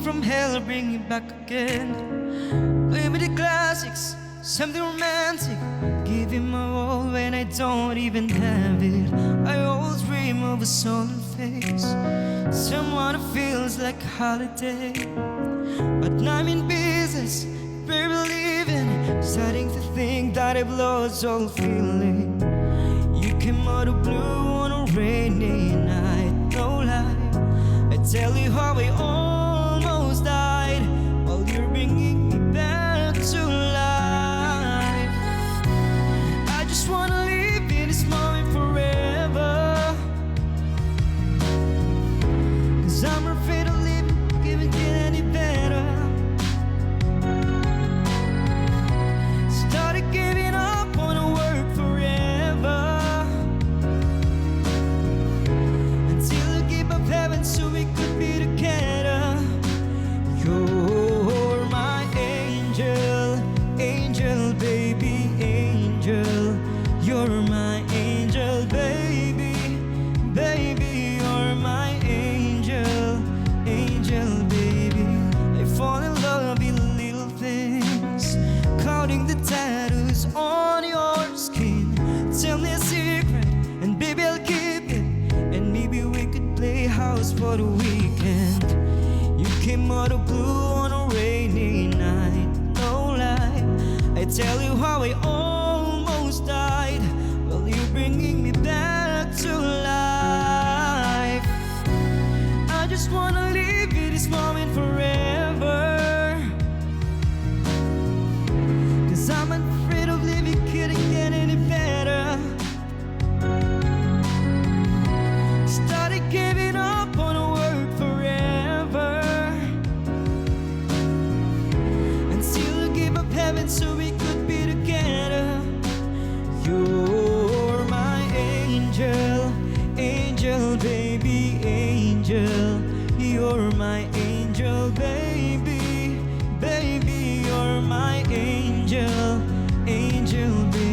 from hell, bring you back again. Play me the classics, something romantic. Give you my all when I don't even have it. I always dream of a solemn face, someone who feels like a holiday. But now I'm in business, very believing, starting to think that I've lost all feeling. You came out of blue on a rainy night, no lie. I tell you how I almost died, while you're bringing me back to life. I just wanna live in this moment forever, 'cause I'm afraid of living, can't get any better. Started giving up on a work forever, until I gave up heaven so we could be together. You're my angel, angel baby, angel. You're my angel baby, baby. You're my angel, angel baby. I fall in love with little things, counting the tattoos on your skin. Tell me a secret and baby I'll keep it, and maybe we could play house for the weekend. You came out of blue on a rainy night, no lie. I tell you how I almost died, well you're bringing me back to life. I just wanna live in this moment forever, 'cause I'm afraid of living, couldn't get any better. Started giving up on a work forever, until I gave up heaven so we could be together. You're my angel, angel baby, angel. You're my angel baby, baby. You're my angel, angel baby.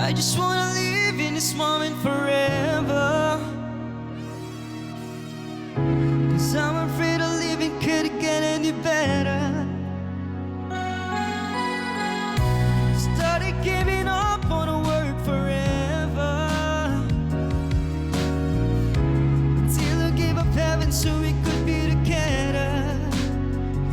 I just wanna live in this moment forever, 'cause I'm afraid of living, couldn't get any better. Started giving up on a work forever, until I gave up heaven so we could be together.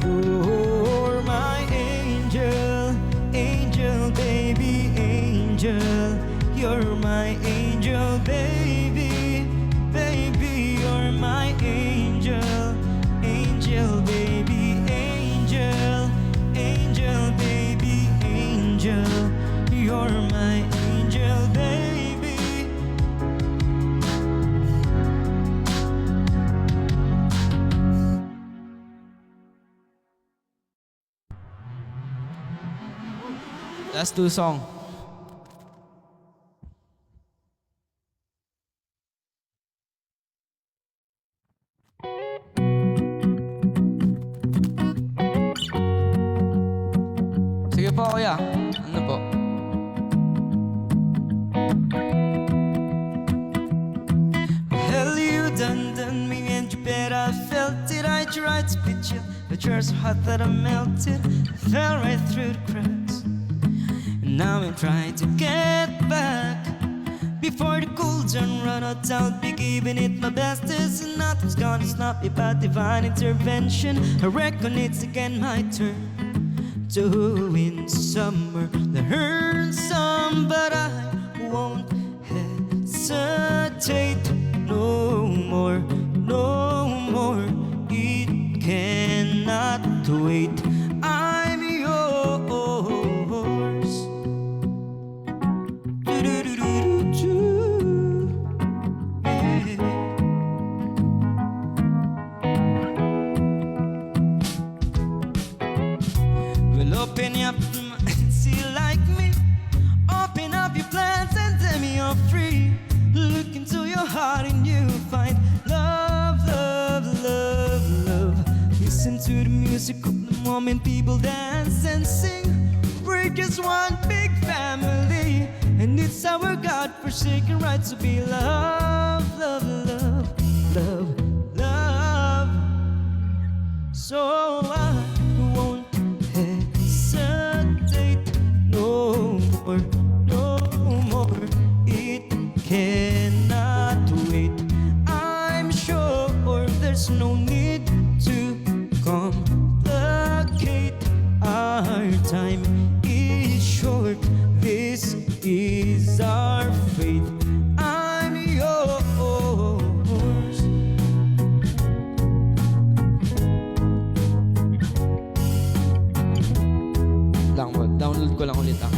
You're my angel, angel baby, angel. You're my angel baby, baby. You're my angel, angel baby, angel, angel baby, angel. You're my angel baby. Let's do song. Sige po kuya. Ano po? Hell, you done me and you bet I felt it. I tried to pitch you, but you're so hot that I melted. Fell right through the cracks, and now I'm trying to get back. Before the cool done run out, I'll be giving it my best. There's nothing's gonna stop me but divine intervention. I reckon it's again my turn to win summer, learn some, but I won't hesitate no more, no more. It cannot wait. I'm yours. Do-do-do-do-do-do. Yeah. Well, open up and see like me. Open up your plans and tell me you're free. Look into your heart and you find love, love, love, love. Listen to the music of the moment. People dance and sing. We're just one big family, and it's our God-forsaken right to be loved, love, love, love, love. So I won't hesitate no more, no more. It cannot wait. I'm sure there's no need to complicate. Our time is short. This is our fate. I'm yours. Lang mo, download ko lang ulit ah.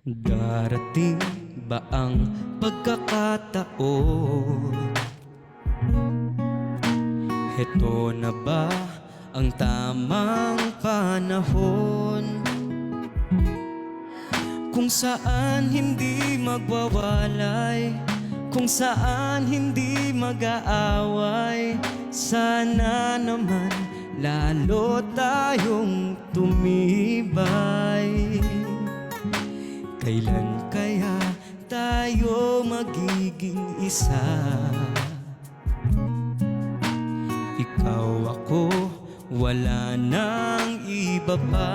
Darating ba ang pagkakataon? Heto na ba ang tamang panahon? Kung saan hindi magwawalay, kung saan hindi mag-aaway, sana naman lalo tayong tumibay. Kailan kaya tayo magiging isa? Ikaw, ako, wala nang iba pa.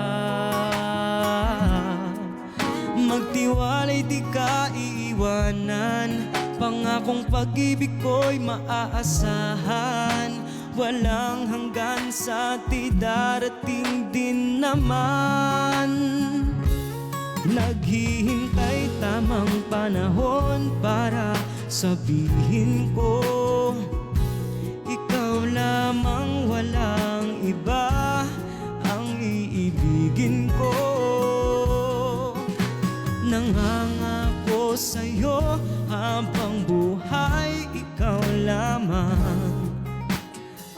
Magtiwalay, di ka iiwanan. Pangakong pag-ibig ko'y maaasahan. Walang hanggan sa atin, darating din naman. Naghihintay tamang panahon para sabihin ko, ikaw lamang, walang iba ang iibigin ko. Nangangako sa'yo habang buhay, ikaw lamang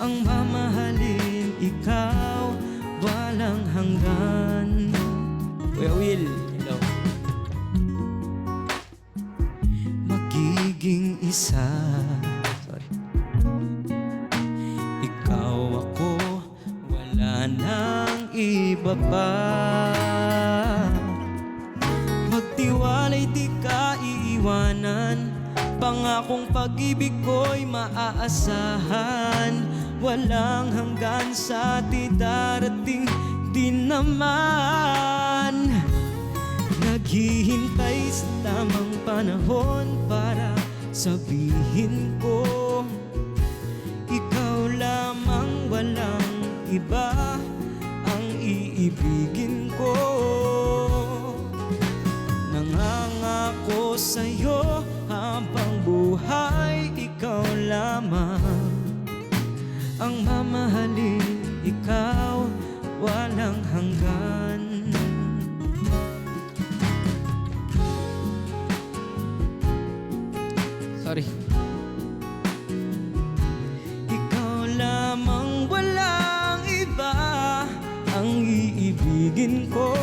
ang mamahalin, ikaw walang hanggan. Kuya Will, hello. Magiging isa. Sorry. Ikaw, ako, wala nang iba pa. Magtiwalay, di ka iiwanan. Pangakong pag-ibig ko'y maaasahan. Walang hanggan sa atin, darating din naman. Naghihintay sa tamang panahon para sabihin ko, ikaw lamang, walang iba ang iibigin ko. Nangangako sa'yo habang buhay, ikaw lamang ang mamahalin, ikaw walang hanggan. Sorry. Ikaw lamang, walang iba ang iibigin ko.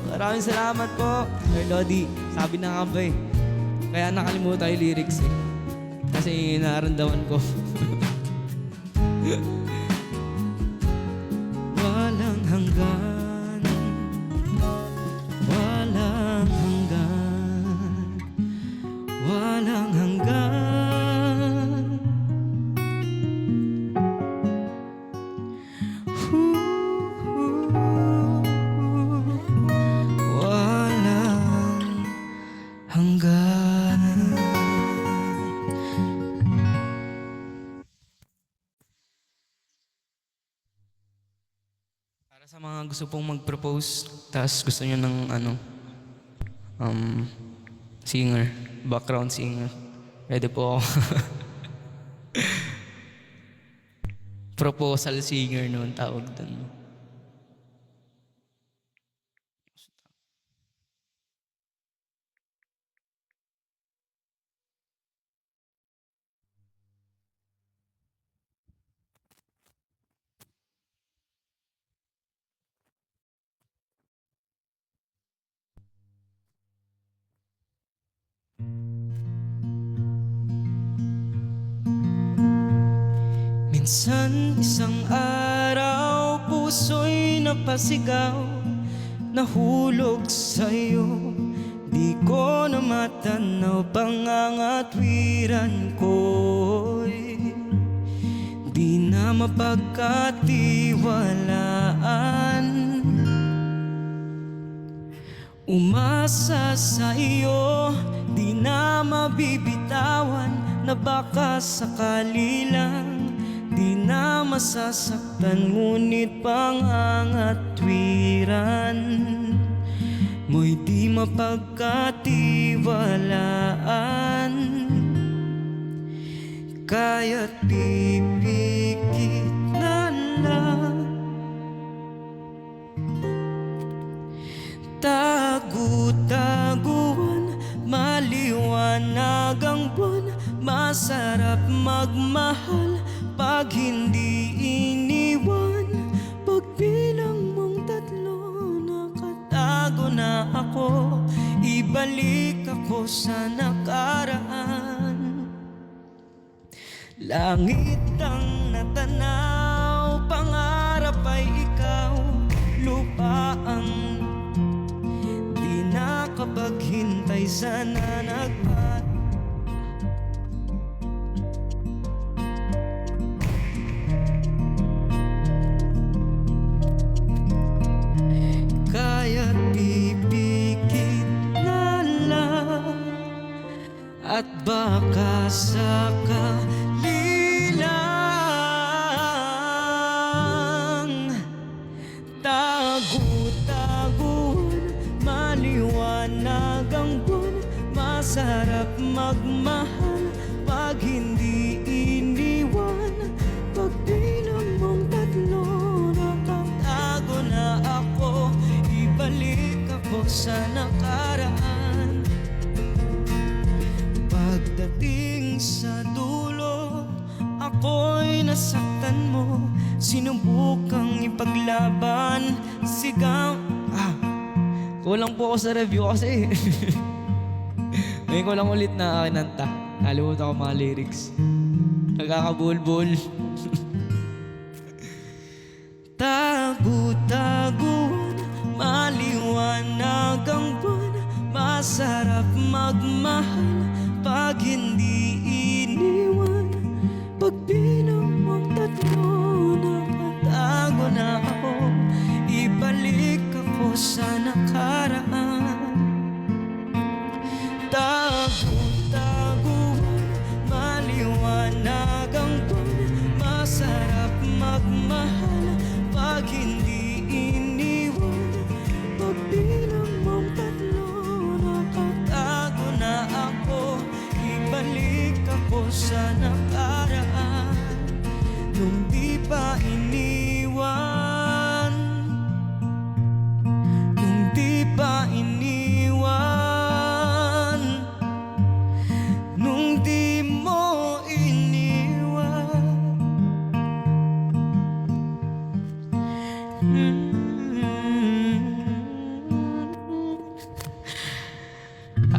Maraming salamat po, Sir Lodi. Sabi na nga ba eh. Kaya nakalimutan yung lyrics eh. Kasi naramdaman ko. Walang hanggan, walang hanggan, walang hanggan. Walang hanggan. Para sa mga gusto pong mag-propose, tas gusto nyo ng singer, background singer, pwede po ako. Proposal singer noon tawag doon. Minsan isang araw, puso'y napasigaw, nahulog sa'yo. Di ko na matanaw, pangangatwiran ko'y di na mapagkatiwalaan. Umasa sa iyo, di na mabibitawan, na baka sakali lang di na masasaktan, ngunit pangangatwiran mo'y di mapagkatiwalaan. Kaya't pipikit na lang, tagu-taguan, maliwanag ang buwan. Masarap magmahal pag hindi iniwan. Pagbilang mong tatlo, nakatago na ako, ibalik ako sa nakaraan. Langit ang natanaw, pangarap ay ikaw, lupa ang di nakapaghintay, sana nagpat. Kaya't pipikit na lang, at baka sakali lang, tagu-taguan, maliwanag ang buwan. Masarap magmahal pag hindi iniwan. Pagbilang mong tatlo, nakatago na ako, ibalik ako sa nakaraan. Pagdating sa dulo, ako'y nasaktan mo, sinubukang ipaglaban, sigaw. Kulang po ako sa review kasi ngayon ko lang ulit na kinanta. Nalimutan ko mga lyrics. Nagkakabulbul. Tagu-taguan, maliwanag ang buwan. Masarap magmahal pag hindi iniwan. Pagbilang mong tatlo, nakatago na ako, ibalik ako sa nakaraan. Tagu-taguan, maliwanag ang buwan. Masarap magmahal pag hindi iniwan. Pagbilang mong tatlo, nakatago na ako, ibalik ako sa nakaraan. Nung di pa iniwan, nung di pa iniwan, nung di mo iniwan.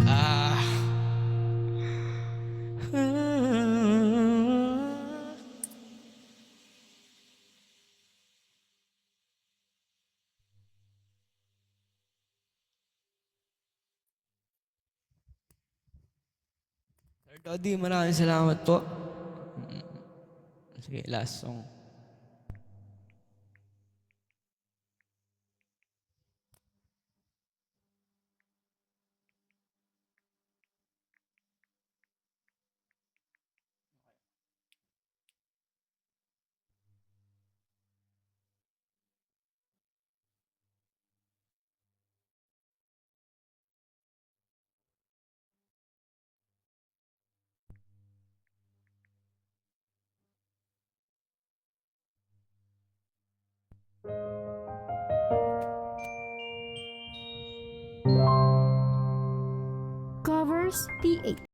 Ah. Sir Dodi, maraming salamat po. Sige, last song. Covers PH.